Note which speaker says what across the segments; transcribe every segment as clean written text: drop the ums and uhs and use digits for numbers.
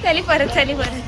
Speaker 1: चली परत चली परत.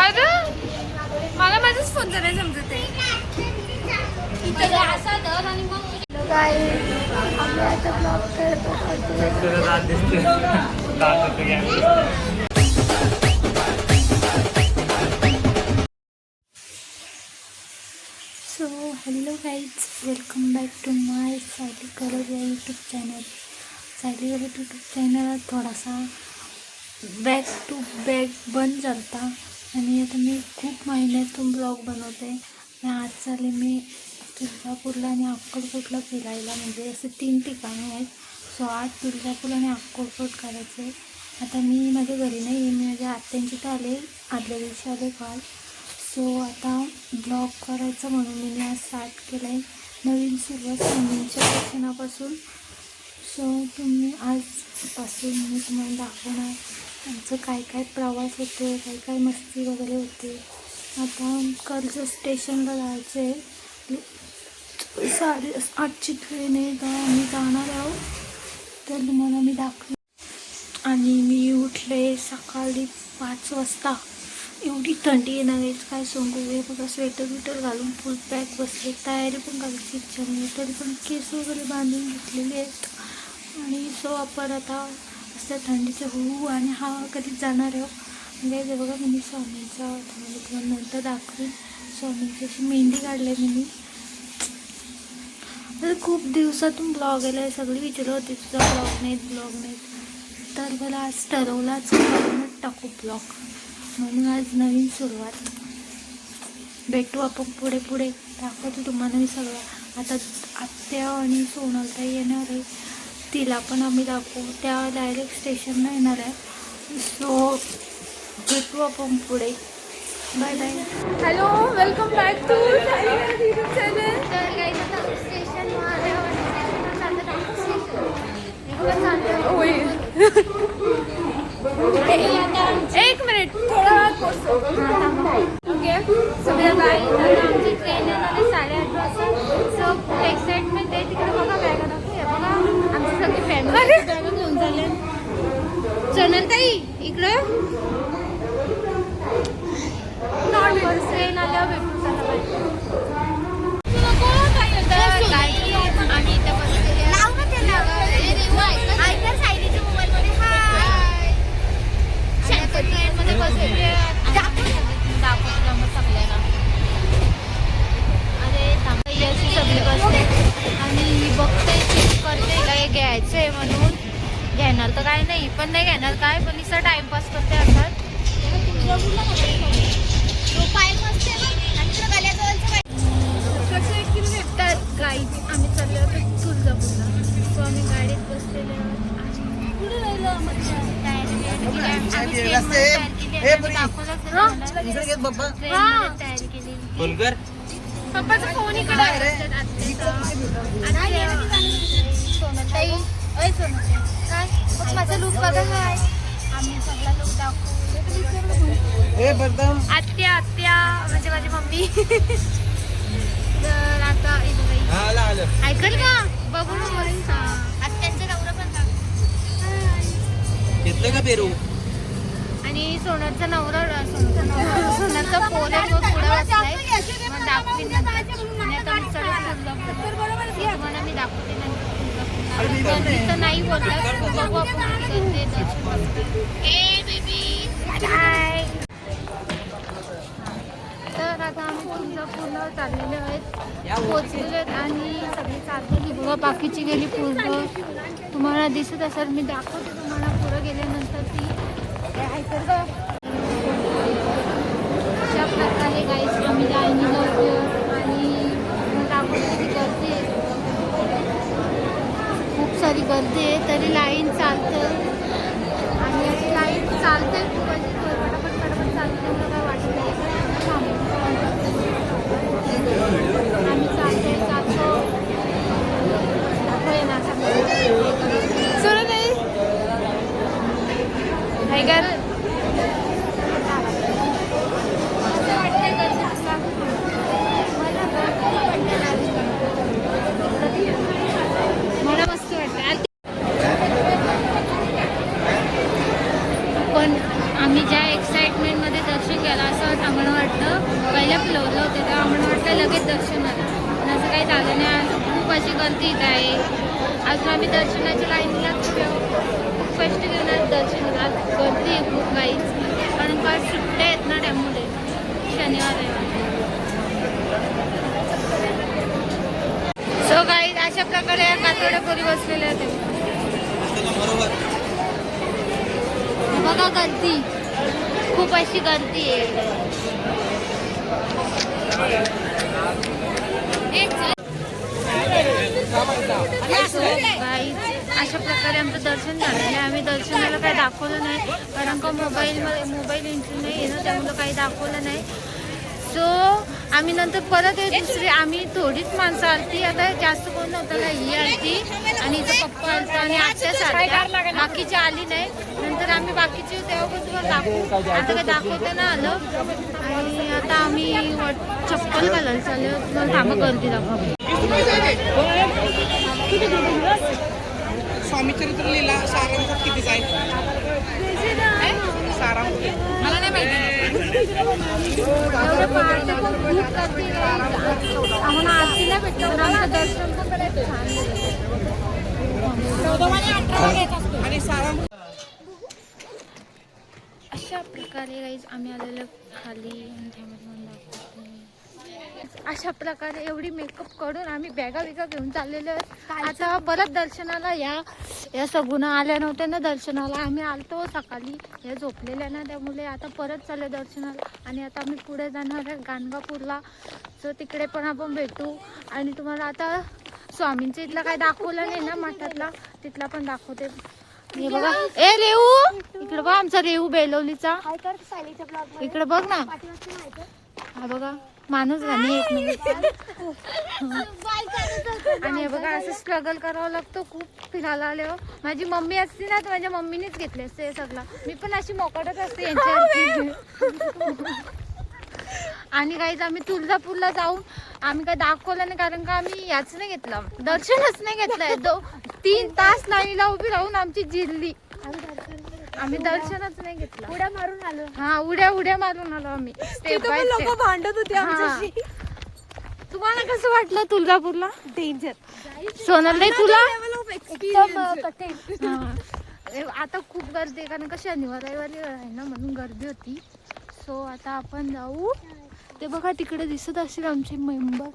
Speaker 1: अरे मला माझाच फोन नाही समजत आहे. काय so hello guys, welcome back to my Sayali colour या YouTube channel. Sayali colour YouTube channel थोडासा बॅक टू बॅक बंद झालता आणि आता मी खूप महिन्यातून ब्लॉग बनवते. आज चाले मी तुळजापूरला आणि अक्कलकोटला फिरायला, म्हणजे असे 3 ठिकाणे आहेत. सो आज तुळजापूर आणि अक्कलकोट करायचे. आता मी माझ्या घरी नाही, मी माझ्या आत्यांची तर आले, आदल्या दिवशी आले काल. सो आता ब्लॉग करायचं म्हणून मी आज स्टार्ट केलं आहे. नवीन सुरुवात स्वामींच्या दर्शनापासून. सो तुम्ही आजपासून मी तुम्हाला दाखवणार आमचं काय काय प्रवास होतो, काय काय मस्ती वगैरे होते. आता कर्जत स्टेशनला जायचं आहे. 8:30ची ट्रेन आहे, तर आम्ही जाणार आहोत. तर तुम्हाला मी दाखवे. आणि मी उठले सकाळी 5 वाजता. एवढी थंडी येणार आहे काय सांगू. हे बघा स्वेटर घालून फुल पॅक बसले. तयारी पण करायची इच्छा नाही, तरी पण केस वगैरे बांधून घेतलेले आहेत. आणि सो आपण आता असं थंडीचं होऊ आणि हा कधी जाणार आहोत. म्हणजे बघा मी स्वामींचा तुम्हाला नंतर दाखवेन. स्वामींची अशी मेहंदी काढली मी. खूप दिवसातून ब्लॉग आला आहे. सगळी विचारत होती तुझा ब्लॉग नाही. तर मला आज ठरवलाच टाकू ब्लॉग, म्हणून आज नवीन सुरुवात. भेटू आपण पुढे दाखवतो तुम्हाला मी सगळं. आता आत्या आणि सोनालताई येणार आहे, तिला पण आम्ही दाखवू. त्या डायरेक्ट स्टेशनला येणार आहे. सो भेटू आपण पुढे. Bye bye. Hello, welcome back to YouTube channel. एक मिनिट, थोडा वेळात पोहोचतो. ओके सगळ्या बाय. आमची ट्रेन येणार 8:30 वाजता. सो एक्साइटमेंट आहे. तिकडे बघा बॅगा दाखवूया. बघा आमची सगळी फॅमिली बॅगा घेऊन झाले. सोनलताई इकडं ट्रेन आल्यावर भेटू. घ्यायचं आहे म्हणून घेणार तर काय नाही, पण नाही घेणार काय, पण इसा टाइमपास करते. असं तर गाईज आम्ही चाललो होतो तुळजापूरला. सो आम्ही गाडीत बसलेले पप्पाचा फोन इकडे. माझा लुक बघा. हाय, आम्ही सगळा लुक दाखवू. आत्या म्हणजे माझी मम्मी. तर आता ऐकल का बघू. आत्यांचा नवरा पण घेतलं का पेरू. आणि सोनारचा नवरा सोनारचा पोर आहे, मग पुढे बसलाय. मग दाखवीन तुम्हाला मी दाखवते नंतर. नाही बोलत बघू आपण. तर आता आम्ही तुळजापूरला चाललेले आहेत, पोचलेले आहेत आणि सगळी चाललेली बघा. बाकीची गेली पूर्ण, तुम्हाला दिसत असेल. मी दाखवते तुम्हाला पुढं गेल्यानंतर ती ऐकत. अशा प्रकारे गाईस आम्ही लाईनी लावतो आणि दाखवते ती गर्दी आहे. खूप सारी गर्दी आहे, तरी लाईन चालते. आणि अशी लाईन चालते खूप, पटापट चालते. मला काय वाटत नाही. आम्ही जातो ना. झालं नाही. आज खूप अशी गर्दी इथं आहे. अजून आम्ही दर्शनाच्या लाईनीलाच खूप कष्ट घेणार दर्शन. आज गर्दी आहे खूप काहीच, कारण का सुट्ट्या आहेत ना त्यामुळे. शनिवार आहे. सो गाईज अशा प्रकारे कातोड्या पोरी बसलेल्या आहेत. बघा गर्दी, खूप अशी गर्दी आहे. अशा प्रकारे आमचं दर्शन झालेलं आहे. आम्ही दर्शनाला काही दाखवलं नाही, कारण का मोबाईल एंट्री नाही आहे ना, त्यामुळे काही दाखवलं नाही. सो आम्ही नंतर परत दुसरी आम्ही थोडीच माणसं आलती. आता जास्त कोण नव्हतं ना, ही आलती आणि हिचं पप्पा आलता आणि आत्याच आलत्या, बाकीची आली नाही. नंतर आम्ही बाकीचे तेव्हा पण तुम्हाला दाखवू. आता काही दाखवते ना आलं. आणि आता आम्ही चप्पल घालायला चाललो. तुम्हाला थांबा गर्दी दाखव.
Speaker 2: स्वामी चरित्र लीला सारांचा किती जाईल? मला नाही माहिती.
Speaker 1: आम्हाला आरतीला भेटलं, आमचं दर्शन पण करायचं छान.
Speaker 2: आणि सारा
Speaker 1: अशा प्रकारे गाईज आम्ही आलेलो खाली. अशा प्रकारे एवढी मेकअप करून आम्ही बॅगा बिगा घेऊन चाललेलो आहेत. आता परत दर्शनाला या सगुणा आल्या नव्हत्या ना दर्शनाला. आम्ही आलतो सकाळी, या झोपलेल्या ना, त्यामुळे आता परत चाललो दर्शनाला. आणि आता आम्ही पुढे जाणार आहे गाणगापूरला. सो तिकडे पण आपण भेटू. आणि तुम्हाला आता स्वामींचं इथलं काय दाखवलं नाही ना मठातला, तिथला पण दाखवते. हे बघा, ए रेऊ इकडे बघ, आमचा रेऊ बेलवलीचा. इकडे बघ ना, हा बघा माणूस घाणी एक नंबर. आणि हे बघा असं स्ट्रगल करावं लागतं खूप फिरायला आल्यावर. माझी मम्मी असती ना तर माझ्या मम्मीनेच घेतले असते हे सगळं. मी पण अशी मोकाटच असते यांच्यावरती. आणि काहीच आम्ही तुळजापूरला जाऊन आम्ही काय दाखवलं नाही, कारण का आम्ही याच नाही घेतलं, दर्शनच नाही घेतलंय. 3 तास लाईनीला उभी राहून आमची जिरली. आम्ही दर्शनच नाही घेतलं.
Speaker 3: उड्या मारून आलो.
Speaker 1: हा, उड्या मारून आलो आम्ही. स्टेप बाय स्टेप
Speaker 3: भांडत होते आमच्याशी.
Speaker 1: तुम्हाला कसं वाटलं तुळजापूरला?
Speaker 3: डेंजर.
Speaker 1: सोनल तुला?
Speaker 3: कठीण.
Speaker 1: आता खूप गर्दी आहे, कारण का शनिवार रविवारी आहे ना, म्हणून गर्दी होती. सो आता आपण जाऊ. ते बघा तिकडे दिसत असेल आमचे मेंबर.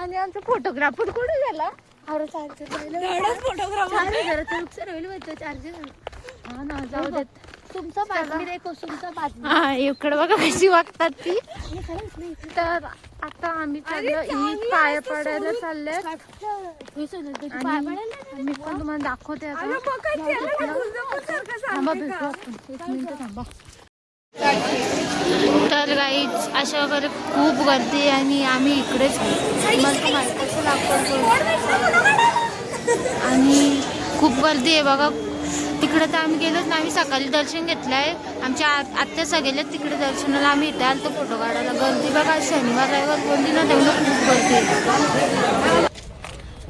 Speaker 1: आणि आमचा फोटोग्राफर कुठे गेला? हा ना, जाऊ देत.
Speaker 3: तुमचा बातमी देखो, तुमचा बातमी.
Speaker 1: हा, इकडे बघा कशी वागतात ती. तर आता आम्ही चाललो ही पाया पडायला चालले. मी पण तुम्हाला दाखवते आता. थांबा, भेटू आपण. 1 मिनिट थांबा. तर गाईच अशा वगैरे खूप गर्दी आहे. आणि आम्ही इकडेच मस्त माहिती आणि खूप गर्दी आहे बघा. तिकडे तर आम्ही गेलोच ना, आम्ही सकाळी दर्शन घेतलं आहे. आमच्या आत्या सगळ्या तिकडे दर्शनाला, आम्ही इथे आलो फोटो काढायला. गर्दी बघा, शनिवार रविवार बोलली ना, तेवढं खूप गर्दी आहे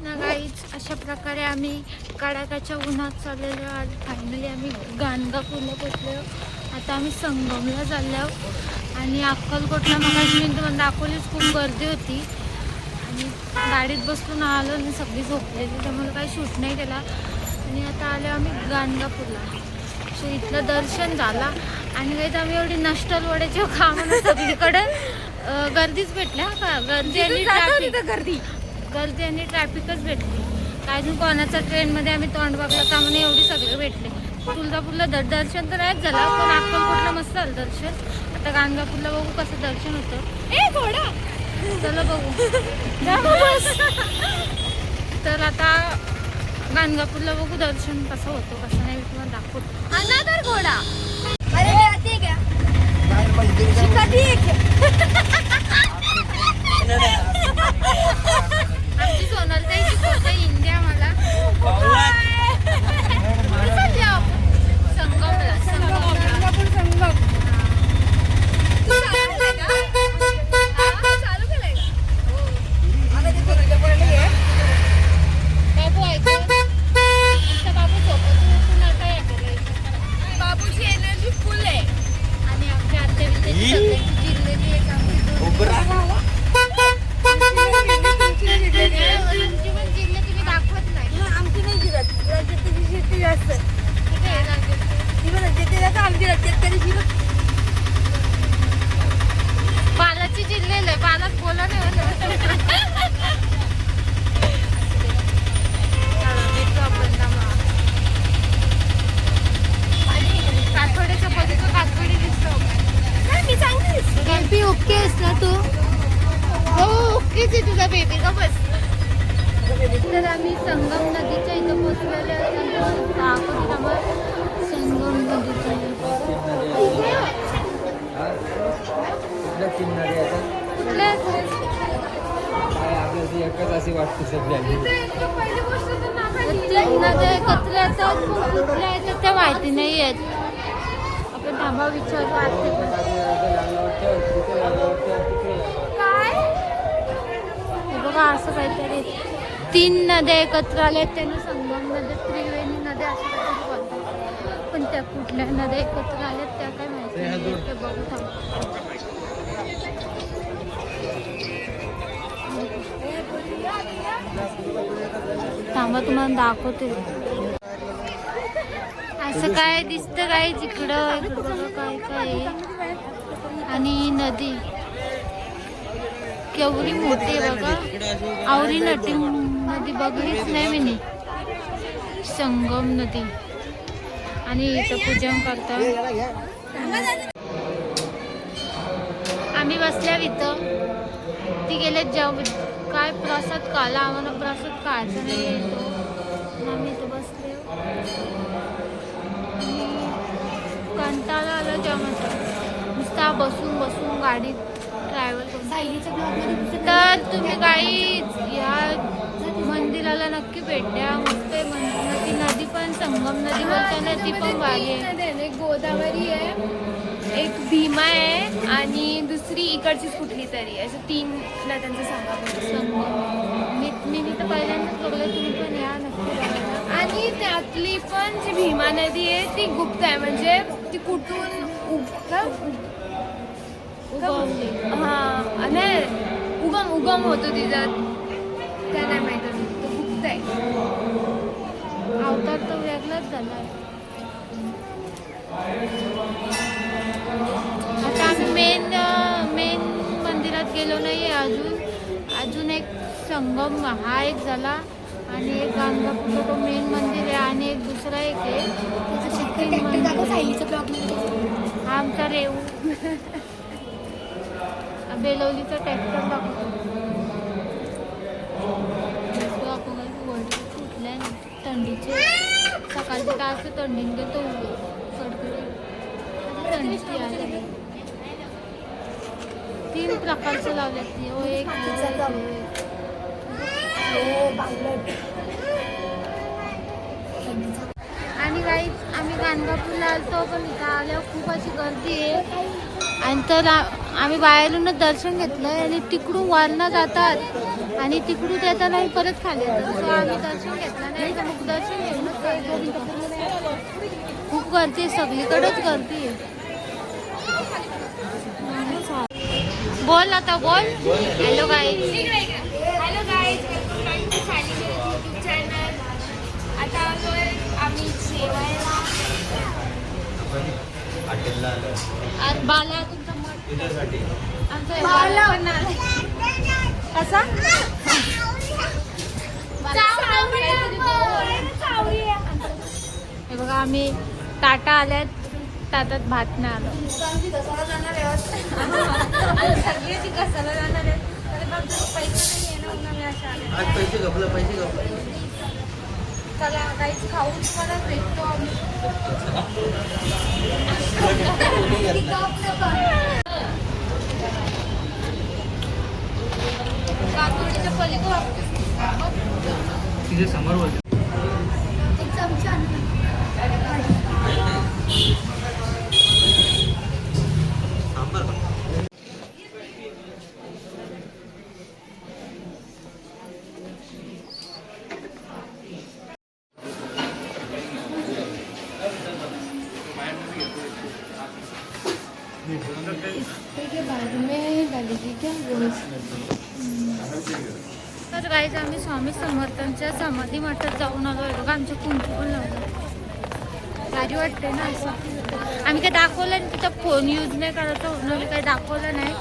Speaker 1: ना गाईच. अशा प्रकारे आम्ही कडाक्याच्या उन्हात चाललेलो. आज फायनली आम्ही गाणगापूरला पोचलो. आता आम्ही संगमला चाललो. आणि अक्कलकोटला मग मी तुम्हाला दाखवलीच, खूप गर्दी होती. आणि गाडीत बसून आलो आणि सगळी झोपलेली, त्यामुळे काही शूट नाही केला. आणि आता आलो आम्ही गाणगापूरला. सो इथलं दर्शन झाला. आणि काही आम्ही एवढी नष्टल वड्याची खाणं सगळीकडे गर्दीच भेटल्या का. गर्दी आणि ट्रॅफिकच भेटली. काय अजून कोणाचा ट्रेनमध्ये आम्ही तोंड बघला का म्हणे, एवढी सगळे भेटले. तुळजापूरला दर्शन तर नाहीच झालं, पण अक्कलकोटला मस्त झालं दर्शन. आता गाणगापूरला बघू कसं दर्शन होतं. चला बघू. तर आता गाणगापूरला बघू दर्शन कसं होतं कसं नाही, तुम्हाला दाखवतो.
Speaker 3: अनादर घोडा. अरे मैं आती है क्या? शिकाती है क्या?
Speaker 1: आमची सोनल ताई शिकवते हिंदी आम्हाला. संगमला.
Speaker 3: गाणगापूर संगम. चालू केलंय का? आता ते तुझ्या पडली आहे.
Speaker 1: बाबू ऐकतो. बाबू झोपतो.
Speaker 3: बाबूची एनर्जी फुल आहे.
Speaker 1: आणि आमच्या आत्या विद्यार्थी सगळ्यांची जिरलेली आहे.
Speaker 3: आमची रस्त्यात कधी शिकत
Speaker 1: पालाची जिल्ह्याला आहे, पालाच बोला नाही होत. चला, भेटू आपण थांबा. काठवड्याच्या पलीकडे काठवडी दिसतो.
Speaker 3: मी चांगली
Speaker 1: बेबी ओके आहेस ना तू? हो ओकेच आहे तुझा बेबी का बस. तर आम्ही संगम नदीच्या इथं पोहोचलेले आहे. संगम नदीच्या कुठल्या
Speaker 4: एकच अशी वाटते सध्या
Speaker 1: तीन नद्या एकत्र येतात पण कुठल्या येतात त्या माहिती नाही आहेत. आपण थांबा विचारू आते पण. हे बघा असं काहीतरी 3 नद्या एकत्र आल्या त्यांना संगम नद्या त्रिवेणी नद्या असं काहीतरी बोलतात. पण त्या कुठल्या नद्या एकत्र आल्यात त्या काय माहिती नाही. ते बघू थांबा. थांबा तुम्हाला दाखवते. असं काय दिसतं काय इकडं इकडं बघा काय काय आहे. आणि नदी केवढी मोठी आहे बघा. आवरी नदी बघलीच नाही मी. संगम नदी आणि इथं पूजन करतात. आम्ही बसल्या इथं ती गेले जेव काय प्रसाद खाला. आम्हाला प्रसाद खायचा नाही येतो. आम्ही इथं बसले. कंटाळा आला जेवणाचा. नुसता बसून बसून गाडीत ट्रॅव्हल करून. तर तुम्ही काही या मंदिराला नक्की भेट द्या. मस्त आहे मंदिर. ती नदी पण संगम नदी बोलताना ती पण भारी आहे.
Speaker 3: एक गोदावरी आहे, एक भीमा आहे आणि दुसरी इकडचीच कुठली तरी आहे. असं 3 नद्यांचा संगम आहे.
Speaker 1: संगम मी तर पहिल्यांदाच बघलं. तुम्ही पण या नक्की बघायला.
Speaker 3: आणि त्यातली पण जी भीमा नदी आहे ती गुप्त आहे. म्हणजे ती कुठून
Speaker 1: उगवली.
Speaker 3: हा नाही उगम होतो तिचा त्या नाही माहिती. तो गुप्त आहे.
Speaker 1: अवतार तर वेगळाच झाला. आता आम्ही मेन मंदिरात गेलो नाही अजून एक संगम हा एक झाला आणि एक गाणगापूरचा तो मेन मंदिर आहे आणि एक दुसरा एक आहे. हा आमचा रेऊ बेलवलीचा ट्रॅक्टर दाखवतो. कुठल्या थंडीचे सकाळचे तास थंडीने देतो कडकडे थंडीची आली. 3 प्रकारचे लावल्यात. एक आणि काही आम्ही गाणगापूरला आलतो पण इथं आल्यावर खूप अशी गर्दी आहे. आणि तर आम्ही बाहेरूनच दर्शन घेतलं आणि तिकडून वरनं जातात आणि तिकडून येताना परत खाली येतात. सो आम्ही दर्शन घेतलं नाही तर मग दर्शन घेऊनच खूप गर्दी आहे. सगळीकडेच गर्दी आहे. बोल आता बोल. Hello guys.
Speaker 3: Hello guys, welcome back to Sayali YouTube channel. आता आलोय आम्ही जेवायला.
Speaker 1: आज बाला तुमचा मठ आमचा कसा हे बघा आम्ही टाटा आल्यात. ताटात भात नाही आलं.
Speaker 3: सगळ्याची कसाला जाणार आहे. पैसे नाही येणार ना. मी अशा आले
Speaker 4: पैसे गपलं
Speaker 3: चला काहीच खाऊन परत भेटतो आम्ही.
Speaker 1: कातोडीच्या पलीकडे
Speaker 4: तिथे समोर बोल.
Speaker 3: एक चमचा
Speaker 1: तर गाईज आम्ही स्वामी समर्थांच्या समाधी मठात जाऊन आलो आहे बघा. आमच्या कुंकू पण लावलं. भारी वाटते ना असं. आम्ही काही दाखवलं नाही, तिथं फोन यूज नाही करायचा म्हणून मी काही दाखवलं नाही,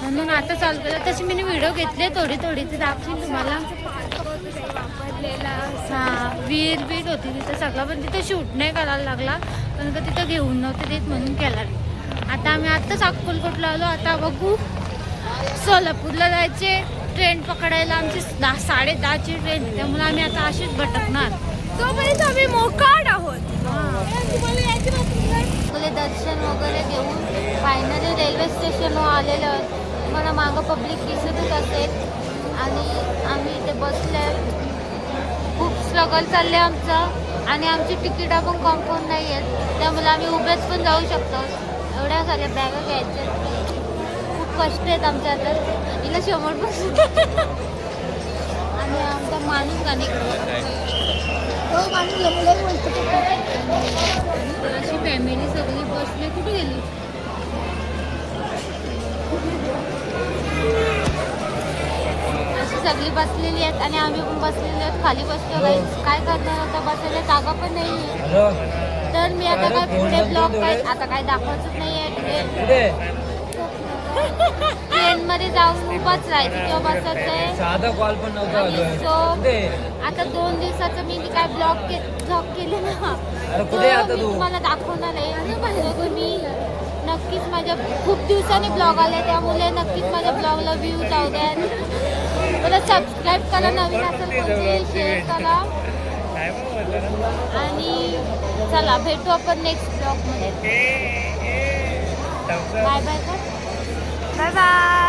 Speaker 1: म्हणून आता चालू केलं. तशी मी व्हिडिओ घेतले थोडी ते दाखवीन तुम्हाला. हां, विहीर होती तिथं सगळं, पण तिथं शूट नाही करायला लागला कारण का तिथं घेऊन नव्हते देत म्हणून केला नाही. आता आम्ही आत्ताच अक्कलकोटला आलो. आता बघू सोलापूरला जायचे, ट्रेन पकडायला आमची 10:30ची ट्रेन, त्यामुळे आम्ही आता अशीच भटकणार.
Speaker 3: तोपर्यंत आम्ही मोकाट आहोत.
Speaker 1: आपले दर्शन वगैरे घेऊन फायनली रेल्वे स्टेशनवर आलेलो आहोत. मला मागं पब्लिक दिसतच असेल आणि आम्ही इथे बसले. खूप स्ट्रगल चालले आमचं आणि आमची तिकीटं पण कन्फर्म नाही आहेत, त्यामुळे आम्ही उभेच पण जाऊ शकतो. एवढ्या साऱ्या बॅगा घ्यायच्या, खूप कष्ट आहेत आमच्या हातात. हिला शेवट बसून आणि आमचा माणूस गाणी अशी फॅमिली सगळी बसली. कुठे गेली? अशी सगळी बसलेली आहेत आणि आम्ही पण बसलेली आहेत. खाली बसलो काही काय करणार होतं, बसायला जागा पण नाही. तर मी आता काय पुढे ब्लॉग आता काय दाखवायचंच नाही आहे. ट्रेनमध्ये जाऊन उभाच राहायचं किंवा बसायचं आहे.
Speaker 4: साधा कॉल पण नव्हता.
Speaker 1: आता 2 दिवसाचं मी काय ब्लॉग केले ना, मी तुम्हाला दाखवणार आहे. तुम्ही नक्कीच माझ्या खूप दिवसांनी ब्लॉग आले, त्यामुळे नक्कीच माझ्या ब्लॉगला व्ह्यू जाऊ द्या. मला सबस्क्राईब करा, नवीन असेल कोणते शेअर करा आणि चला भेटू आपण नेक्स्ट ब्लॉगमध्ये. Bye bye.
Speaker 3: Bye bye.